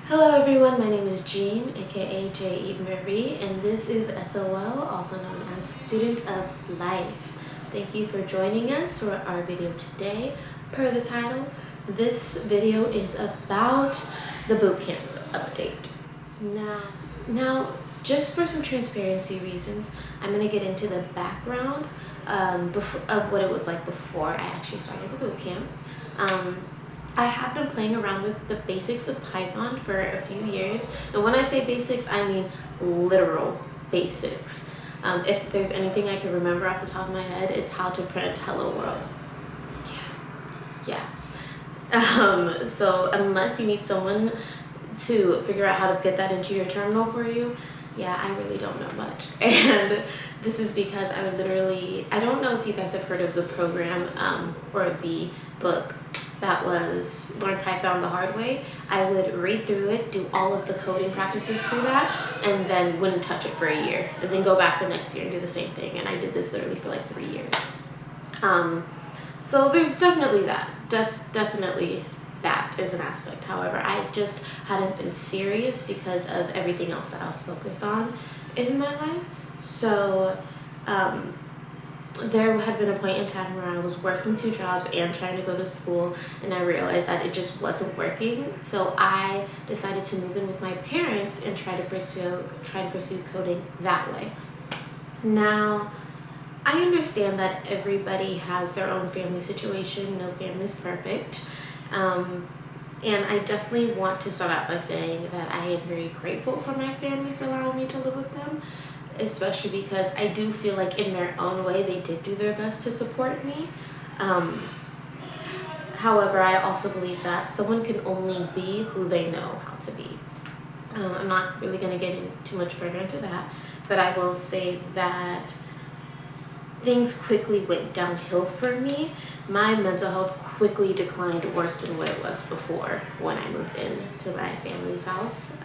Hello everyone, my name is Jean, aka J.E. Marie, and this is S.O.L, also known as Student of Life. Thank you for joining us for our video today. Per the title, this video is about the bootcamp update. Now, just for some transparency reasons, I'm going to get into the background of what it was like before I actually started the bootcamp. I have been playing around with the basics of Python for a few years, and when I say basics, I mean literal basics. If there's anything I can remember off the top of my head, it's how to print hello world. Yeah. So unless you need someone to figure out how to get that into your terminal for you, yeah, I really don't know much. And this is because I don't know if you guys have heard of the program or the book that was Learn Python the Hard Way. I would read through it, do all of the coding practices through that, and then wouldn't touch it for a year, and then go back the next year and do the same thing. And I did this literally for like 3 years. So there's definitely that. Definitely that is an aspect. However, I just hadn't been serious because of everything else that I was focused on in my life. So there had been a point in time where I was working 2 jobs and trying to go to school, and I realized that it just wasn't working. So I decided to move in with my parents and try to pursue coding that way. Now, I understand that everybody has their own family situation. No family's perfect. And I definitely want to start out by saying that I am very grateful for my family for allowing me to live with them, especially because I do feel like in their own way they did do their best to support me. However, I also believe that someone can only be who they know how to be. I'm not really going to get too much further into that, but I will say that things quickly went downhill for me. My mental health quickly declined worse than what it was before when I moved into my family's house.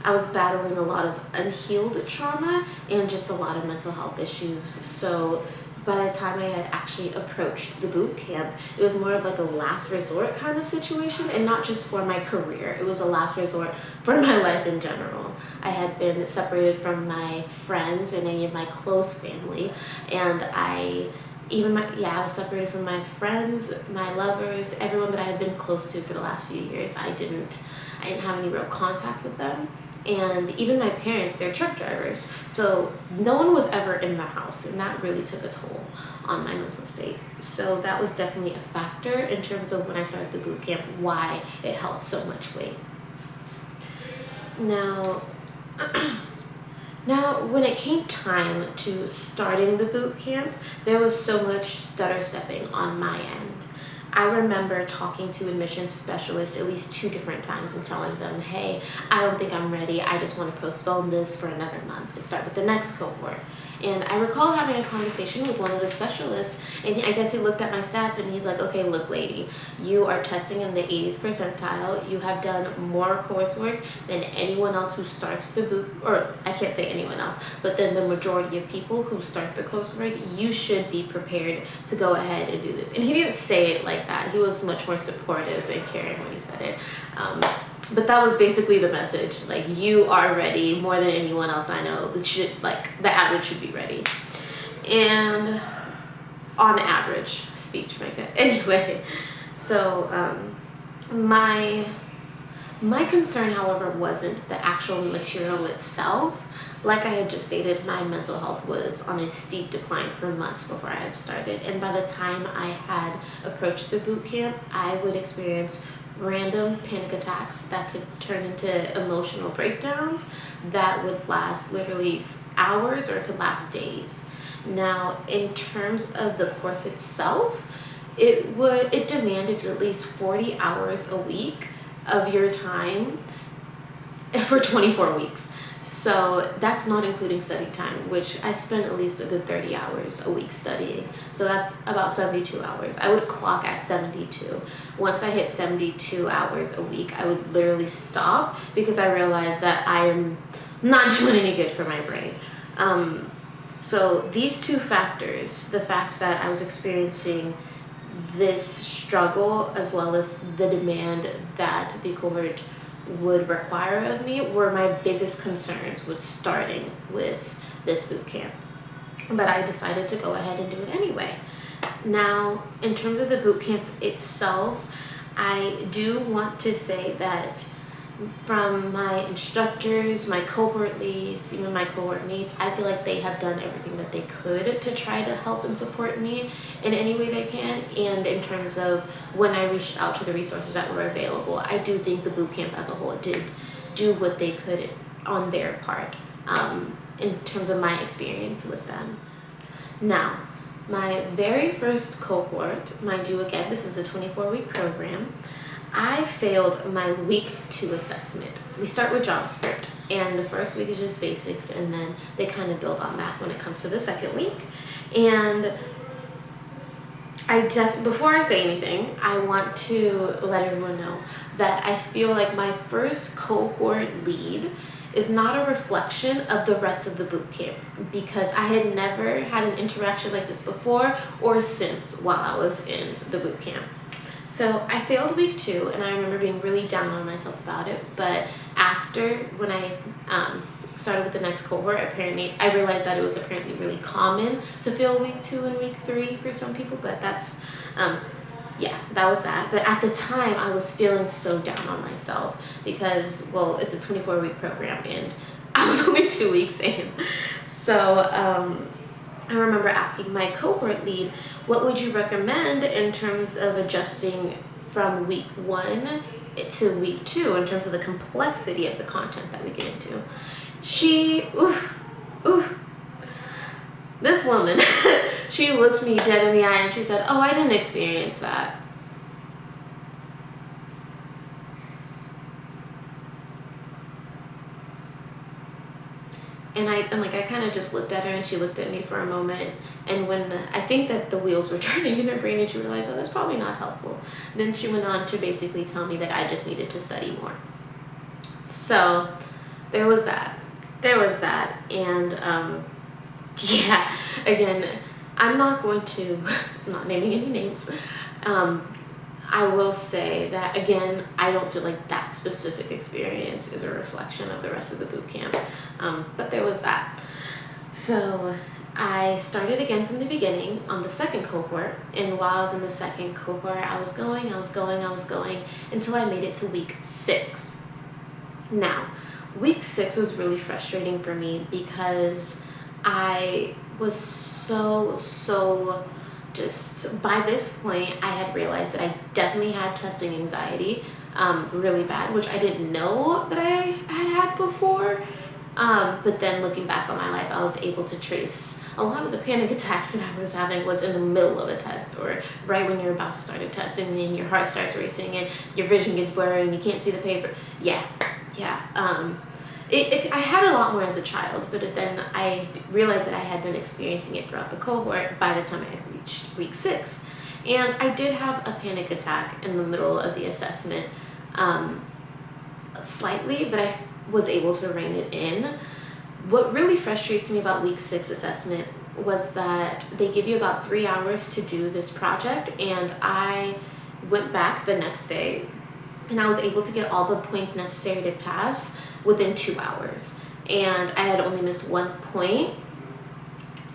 I was battling a lot of unhealed trauma and just a lot of mental health issues. So by the time I had actually approached the boot camp, it was more of like a last resort kind of situation, and not just for my career. It was a last resort for my life in general. I had been separated from my friends and any of my close family, and I was separated from my friends, my lovers, everyone that I had been close to for the last few years. I didn't have any real contact with them. And even my parents, they're truck drivers, so no one was ever in the house, and that really took a toll on my mental state. So that was definitely a factor in terms of when I started the boot camp, why it held so much weight. Now, when it came time to starting the boot camp, there was so much stutter stepping on my end. I remember talking to admissions specialists at least 2 different times and telling them, hey, I don't think I'm ready. I just want to postpone this for another month and start with the next cohort. And I recall having a conversation with one of the specialists, and I guess he looked at my stats and he's like, okay, look, lady, you are testing in the 80th percentile. You have done more coursework than anyone else who starts the boot, or I can't say anyone else, but then the majority of people who start the coursework. You should be prepared to go ahead and do this. And he didn't say it like that. He was much more supportive and caring when he said it. But that was basically the message. Like, you are ready more than anyone else I know. The average should be ready. And on average, speak Jamaica. Anyway, so my concern, however, wasn't the actual material itself. Like I had just stated, my mental health was on a steep decline for months before I had started. And by the time I had approached the boot camp, I would experience random panic attacks that could turn into emotional breakdowns that would last literally hours, or it could last days. Now, in terms of the course itself, it demanded at least 40 hours a week of your time for 24 weeks. So that's not including study time, which I spent at least a good 30 hours a week studying. So that's about 72 hours. I would clock at 72. Once I hit 72 hours a week, I would literally stop because I realized that I am not doing any good for my brain. So these 2 factors, the fact that I was experiencing this struggle, as well as the demand that the cohort would require of me, were my biggest concerns with starting with this boot camp. But I decided to go ahead and do it anyway. Now, in terms of the boot camp itself, I do want to say that from my instructors, my cohort leads, even my cohort mates, I feel like they have done everything that they could to try to help and support me in any way they can. And in terms of when I reached out to the resources that were available, I do think the boot camp as a whole did do what they could on their part, in terms of my experience with them. Now, my very first cohort, mind you, again, this is a 24-week program, I failed my week 2 assessment. We start with JavaScript, and the first week is just basics, and then they kind of build on that when it comes to the second week. And before I say anything, I want to let everyone know that I feel like my first cohort lead is not a reflection of the rest of the boot camp, because I had never had an interaction like this before or since while I was in the boot camp. So I failed week 2, and I remember being really down on myself about it. But after, when I started with the next cohort, apparently I realized that it was apparently really common to fail week 2 and week 3 for some people. But that's, yeah, that was that. But at the time, I was feeling so down on myself because, well, it's a 24-week program, and I was only 2 weeks in. So I remember asking my cohort lead, what would you recommend in terms of adjusting from week 1 to week 2 in terms of the complexity of the content that we get into? This woman, she looked me dead in the eye and she said, oh, I didn't experience that. And I kind of just looked at her, and she looked at me for a moment, and when I think that the wheels were turning in her brain and she realized, oh, that's probably not helpful, then she went on to basically tell me that I just needed to study more. So there was that. And yeah, again, I'm not going to, I'm not naming any names. I will say that, again, I don't feel like that specific experience is a reflection of the rest of the boot camp, but there was that. So I started again from the beginning on the second cohort, and while I was in the second cohort, I was going until I made it to week 6. Now, week 6 was really frustrating for me because I was so just by this point, I had realized that I definitely had testing anxiety, really bad, which I didn't know that I had before. But then looking back on my life, I was able to trace a lot of the panic attacks that I was having was in the middle of a test, or right when you're about to start a test, and then your heart starts racing and your vision gets blurry and you can't see the paper. Yeah. I had a lot more as a child, but then I realized that I had been experiencing it throughout the cohort by the time I had reached week 6. And I did have a panic attack in the middle of the assessment, slightly, but I was able to rein it in. What really frustrates me about week 6 assessment was that they give you about 3 hours to do this project, and I went back the next day and I was able to get all the points necessary to pass within 2 hours. And I had only missed 1 point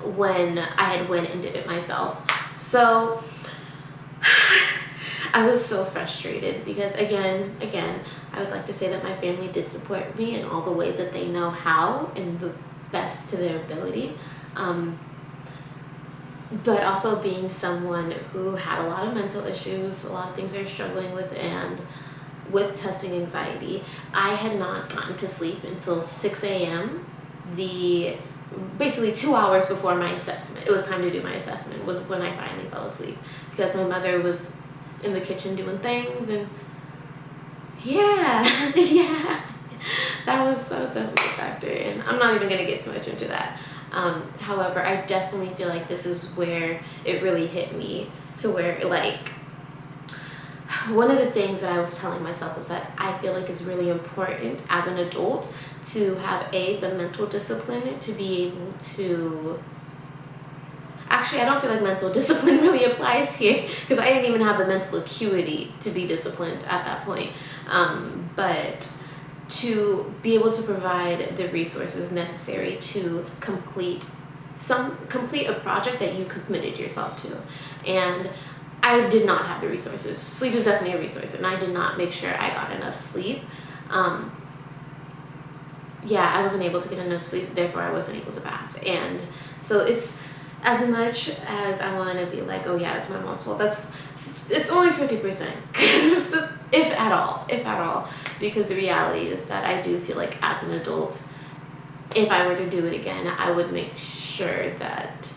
when I had went and did it myself. So I was so frustrated because again, I would like to say that my family did support me in all the ways that they know how and the best to their ability. But also being someone who had a lot of mental issues, a lot of things they're struggling with, and with testing anxiety, I had not gotten to sleep until 6 a.m. Basically 2 hours before my assessment. It was time to do my assessment was when I finally fell asleep, because my mother was in the kitchen doing things, and yeah, that was definitely a factor, and I'm not even gonna get too much into that. However, I definitely feel like this is where it really hit me, to where, like, one of the things that I was telling myself was that I feel like is really important as an adult to have the mental discipline to be able to actually, I don't feel like mental discipline really applies here because I didn't even have the mental acuity to be disciplined at that point. But to be able to provide the resources necessary to complete a project that you committed yourself to. And I did not have the resources. Sleep is definitely a resource, and I did not make sure I got enough sleep. I wasn't able to get enough sleep, therefore I wasn't able to pass. And so it's, as much as I want to be like, oh yeah, it's my mom's fault, it's only 50%, if at all, because the reality is that I do feel like as an adult, if I were to do it again, I would make sure that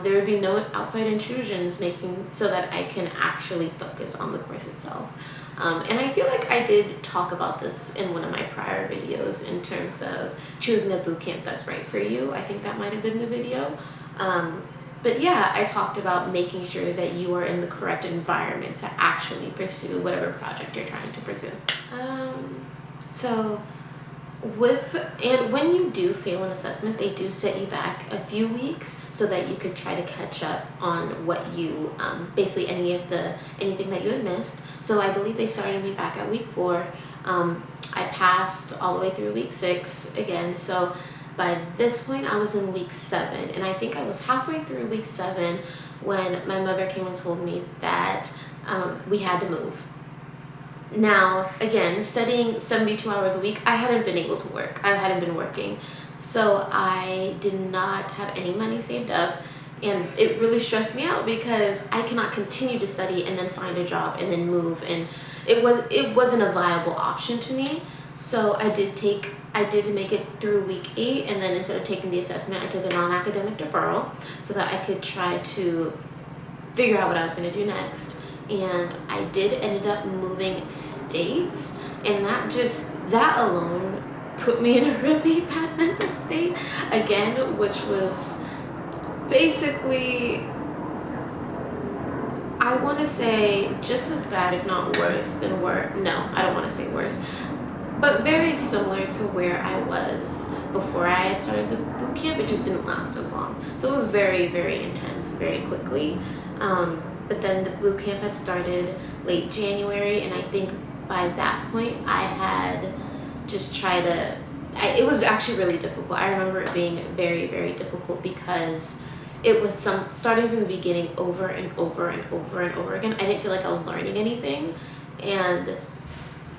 there would be no outside intrusions, making so that I can actually focus on the course itself. And I feel like I did talk about this in one of my prior videos in terms of choosing a boot camp that's right for you. I think that might have been the video. But yeah, I talked about making sure that you are in the correct environment to actually pursue whatever project you're trying to pursue. When you do fail an assessment, they do set you back a few weeks so that you can try to catch up on what you basically anything that you had missed. So I believe they started me back at week 4. I passed all the way through week 6 again. So by this point, I was in week 7, and I think I was halfway through week 7 when my mother came and told me that we had to move. Now, again, studying 72 hours a week, I hadn't been able to work. I hadn't been working. So I did not have any money saved up, and it really stressed me out because I cannot continue to study and then find a job and then move, and it wasn't a viable option to me. So I did make it through week 8, and then instead of taking the assessment, I took a non-academic deferral so that I could try to figure out what I was going to do next. And I did ended up moving states, and that alone put me in a really bad mental state again, which was basically, I want to say just as bad, if not worse than no, I don't want to say worse, but very similar to where I was before I had started the boot camp. It just didn't last as long. So it was very, very intense, very quickly. But then the boot camp had started late January, and I think by that point I had just tried to, it was actually really difficult. I remember it being very, very difficult because it was starting from the beginning over and over and over and over again. I didn't feel like I was learning anything, and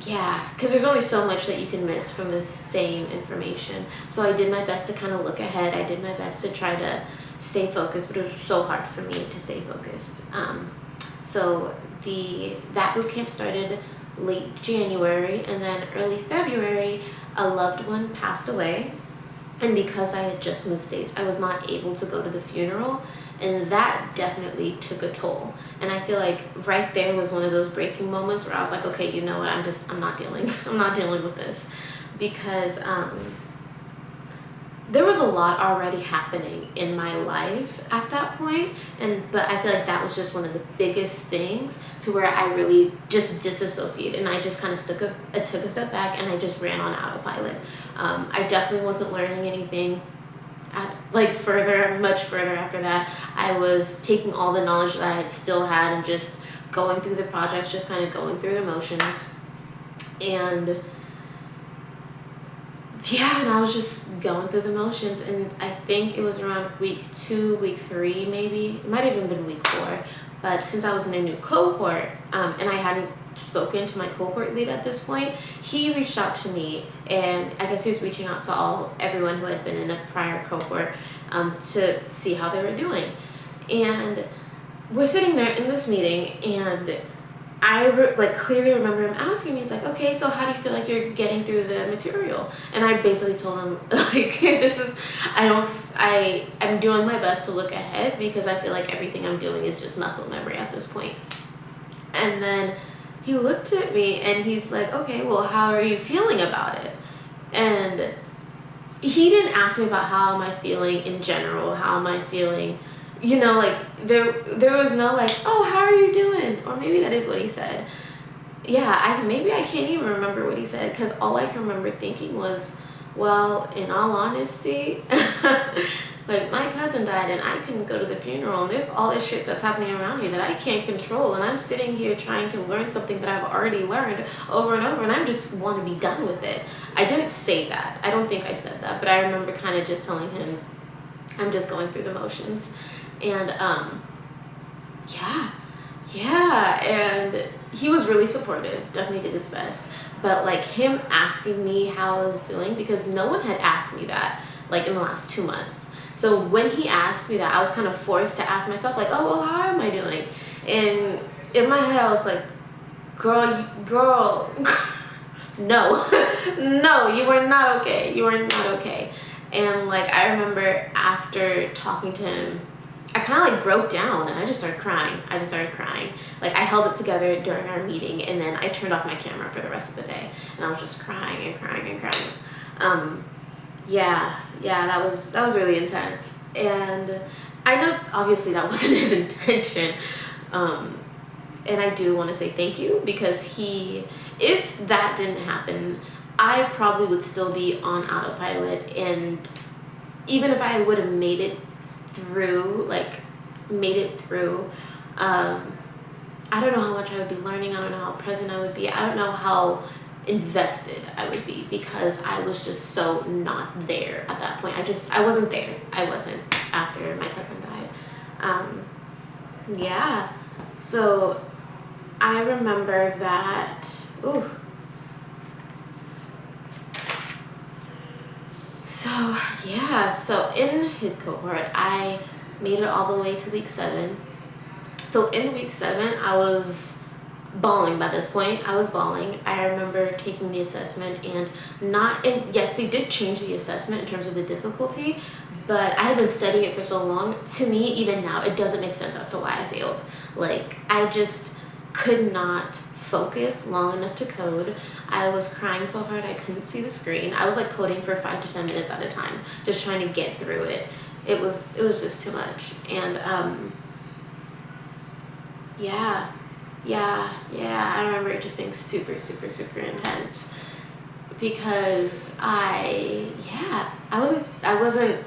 yeah, because there's only so much that you can miss from the same information. So I did my best to kind of look ahead. I did my best to try to stay focused, but it was so hard for me to stay focused. So that boot camp started late January, and then early February, a loved one passed away. And because I had just moved states, I was not able to go to the funeral, and that definitely took a toll. And I feel like right there was one of those breaking moments where I was like, okay, you know what, I'm not dealing with this, because there was a lot already happening in my life at that point, but I feel like that was just one of the biggest things to where I really just disassociated, and I just kind of took a step back, and I just ran on autopilot. I definitely wasn't learning anything much further after that. I was taking all the knowledge that I had still had and just going through the projects, just kind of going through the motions. And yeah, and I was just going through the motions, and I think it was around week 2, week 3 maybe. It might have even been week 4, but since I was in a new cohort, and I hadn't spoken to my cohort lead at this point, he reached out to me, and I guess he was reaching out to everyone who had been in a prior cohort to see how they were doing. And we're sitting there in this meeting, and I clearly remember him asking me, he's like, okay, so how do you feel like you're getting through the material? And I basically told him, I'm doing my best to look ahead because I feel like everything I'm doing is just muscle memory at this point. And then he looked at me and he's like, okay, well, how are you feeling about it? And he didn't ask me about how am I feeling in general, how am I feeling, there was no oh, how are you doing? Or maybe that is what he said. Yeah, maybe I can't even remember what he said, because all I can remember thinking was, well, in all honesty, Like, my cousin died and I couldn't go to the funeral, and there's all this shit that's happening around me that I can't control, and I'm sitting here trying to learn something that I've already learned over and over, and I just want to be done with it. I didn't say that. I don't think I said that, but I remember kind of just telling him I'm just going through the motions. And yeah, and he was really supportive, definitely did his best. But like, him asking me how I was doing, because no one had asked me that like in the last 2 months. So when he asked me that, I was kind of forced to ask myself like, oh, well, how am I doing? And in my head I was like, girl, no, no, you are not okay. You are not okay. And like, I remember after talking to him, I kind of like broke down and I just started crying. Like, I held it together during our meeting, and then I turned off my camera for the rest of the day, and I was just crying and crying and crying. Yeah, that was really intense. And I know obviously that wasn't his intention. And I do want to say thank you, because if that didn't happen, I probably would still be on autopilot, and even if I would have made it through, I don't know how much I would be learning. I don't know how present I would be. I don't know how invested I would be, because I was just so not there at that point. I wasn't there. I wasn't after my cousin died. Yeah. So I remember that, So in his cohort, I made it all the way to week 7. So in week 7, I was bawling by this point. I was bawling. I remember taking the assessment and yes, they did change the assessment in terms of the difficulty, but I had been studying it for so long. To me, even now, it doesn't make sense as to why I failed. Like, I just could not focus long enough to code. I was crying so hard I couldn't see the screen. I was like coding for 5 to 10 minutes at a time, just trying to get through it. It was just too much. And I remember it just being super, super, super intense, because I wasn't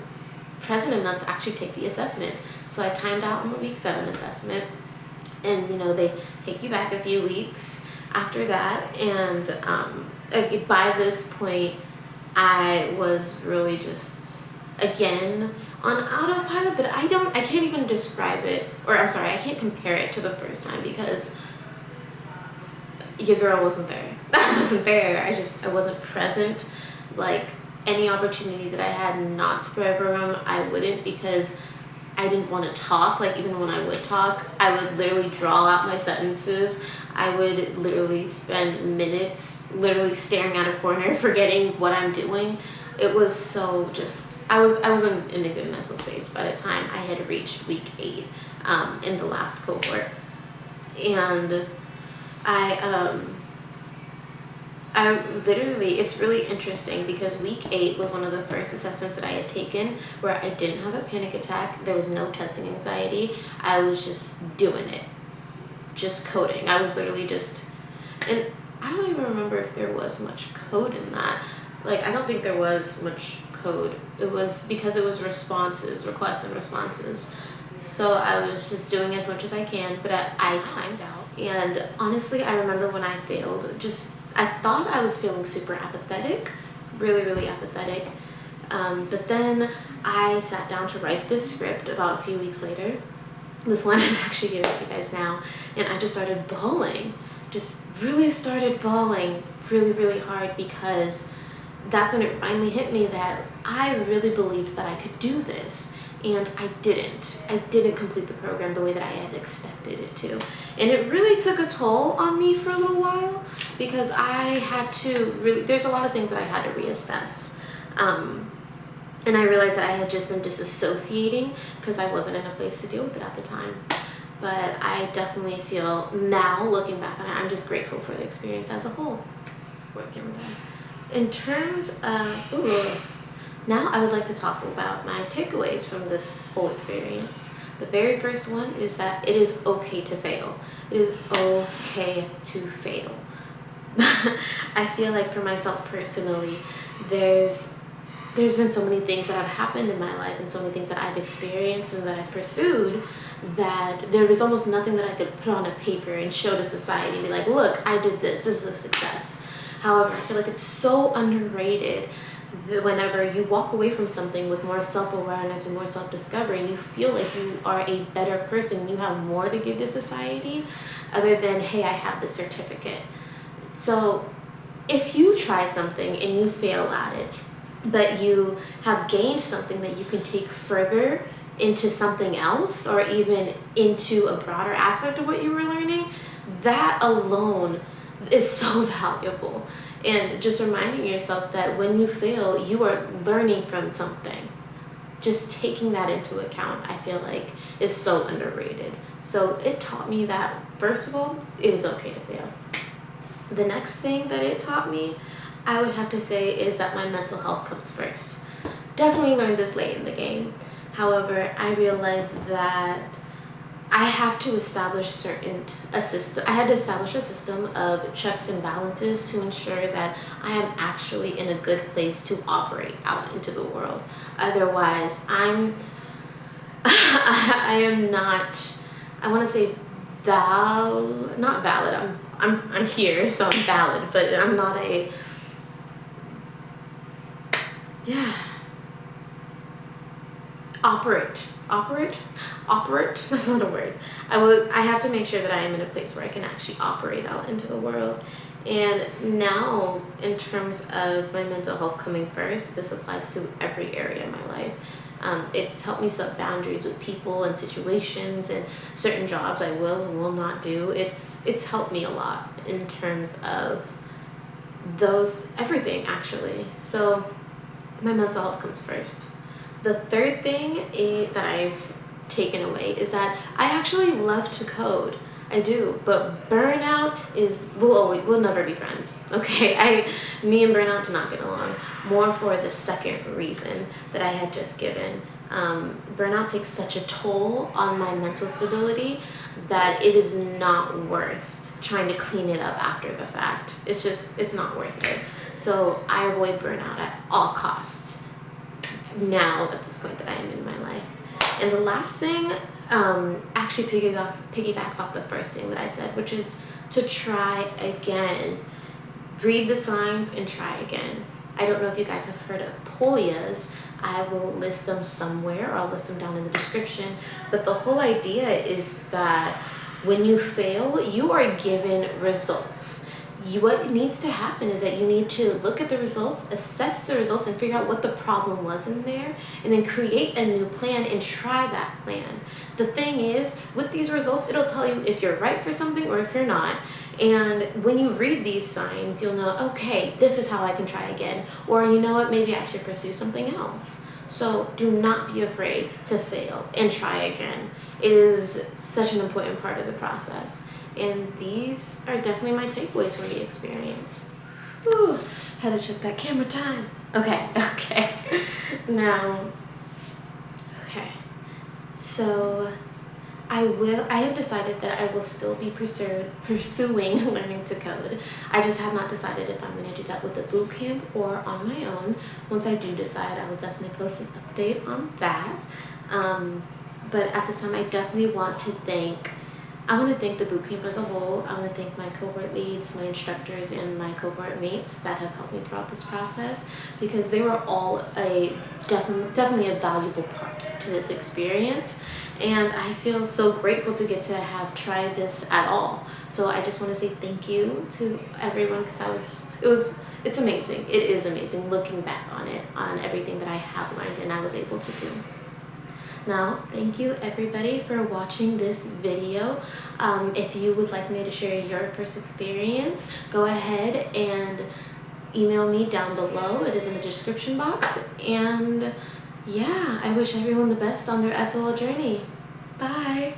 present enough to actually take the assessment. So I timed out on the week 7 assessment, and they take you back a few weeks after that, and by this point I was really just again on autopilot, but I can't even describe it, or I'm sorry, I can't compare it to the first time, because your girl wasn't there. I wasn't there. I wasn't present. Like, any opportunity that I had not to prepare a program, I wouldn't, because I didn't want to talk. Like, even when I would talk, I would literally draw out my sentences. I would literally spend minutes literally staring at a corner, forgetting what I'm doing. It was so just, I wasn't in a good mental space by the time I had reached week 8 in the last cohort. And I literally, it's really interesting, because week 8 was one of the first assessments that I had taken where I didn't have a panic attack. There was no testing anxiety. I was just doing it, just coding. I was literally just, and I don't even remember if there was much code in that. Like, I don't think there was much code. It was because it was responses, requests and responses. So I was just doing as much as I can, but I timed out. And honestly, I remember when I failed, I thought I was feeling super apathetic, really, really apathetic. But then I sat down to write this script about a few weeks later. This one I'm actually giving to you guys now. And I just started bawling. Just really started bawling really, really hard, because that's when it finally hit me that I really believed that I could do this. And I didn't. I didn't complete the program the way that I had expected it to. And it really took a toll on me for a little while, because I had to really, there's a lot of things that I had to reassess. And I realized that I had just been disassociating because I wasn't in a place to deal with it at the time. But I definitely feel now, looking back on it, I'm just grateful for the experience as a whole. In terms of, now I would like to talk about my takeaways from this whole experience. The very first one is that it is okay to fail. It is okay to fail. I feel like for myself personally, there's there's been so many things that have happened in my life and so many things that I've experienced and that I've pursued that there was almost nothing that I could put on a paper and show to society and be like, look, I did this, this is a success. However, I feel like it's so underrated that whenever you walk away from something with more self-awareness and more self-discovery and you feel like you are a better person, you have more to give to society other than, hey, I have the certificate. So if you try something and you fail at it, but you have gained something that you can take further into something else or even into a broader aspect of what you were learning, that alone is so valuable. And just reminding yourself that when you fail, you are learning from something. Just taking that into account, I feel like, is so underrated. So it taught me that, first of all, it is okay to fail. The next thing that it taught me, I would have to say, is that my mental health comes first. Definitely learned this late in the game. However, I realized that I have to establish I had to establish a system of checks and balances to ensure that I am actually in a good place to operate out into the world. Otherwise, I am not, I want to say not valid. I'm here, so I'm valid, but I'm not operate, that's not a word. I have to make sure that I am in a place where I can actually operate out into the world. And now, in terms of my mental health coming first, this applies to every area of my life. It's helped me set boundaries with people and situations and certain jobs I will and will not do. It's helped me a lot in terms of everything actually. So my mental health comes first. The third thing that I've taken away is that I actually love to code. I do, but burnout we'll never be friends. Okay, me and burnout do not get along. More for the second reason that I had just given. Burnout takes such a toll on my mental stability that it is not worth trying to clean it up after the fact. It's not worth it. So I avoid burnout at all costs now at this point that I am in my life. And the last thing actually piggybacks off the first thing that I said, which is to try again. Read the signs and try again. I don't know if you guys have heard of Polyas. I will list them somewhere, or I'll list them down in the description. But the whole idea is that when you fail, you are given results. What needs to happen is that you need to look at the results, assess the results, and figure out what the problem was in there, and then create a new plan and try that plan. The thing is, with these results, it'll tell you if you're right for something or if you're not. And when you read these signs, you'll know, okay, this is how I can try again. Or you know what, maybe I should pursue something else. So do not be afraid to fail and try again. It is such an important part of the process. And these are definitely my takeaways from the experience. Whew, had to check that camera time. Okay. So I have decided that I will still be pursuing learning to code. I just have not decided if I'm going to do that with a boot camp or on my own. Once I do decide, I will definitely post an update on that. But at this time, I definitely want to thank the bootcamp as a whole. I want to thank my cohort leads, my instructors, and my cohort mates that have helped me throughout this process, because they were all definitely a valuable part to this experience. And I feel so grateful to get to have tried this at all. So I just want to say thank you to everyone, because it's amazing. It is amazing looking back on it, on everything that I have learned and I was able to do. Now, thank you everybody for watching this video. If you would like me to share your first experience, go ahead and email me down below. It is in the description box. And yeah, I wish everyone the best on their S.O.L journey. Bye.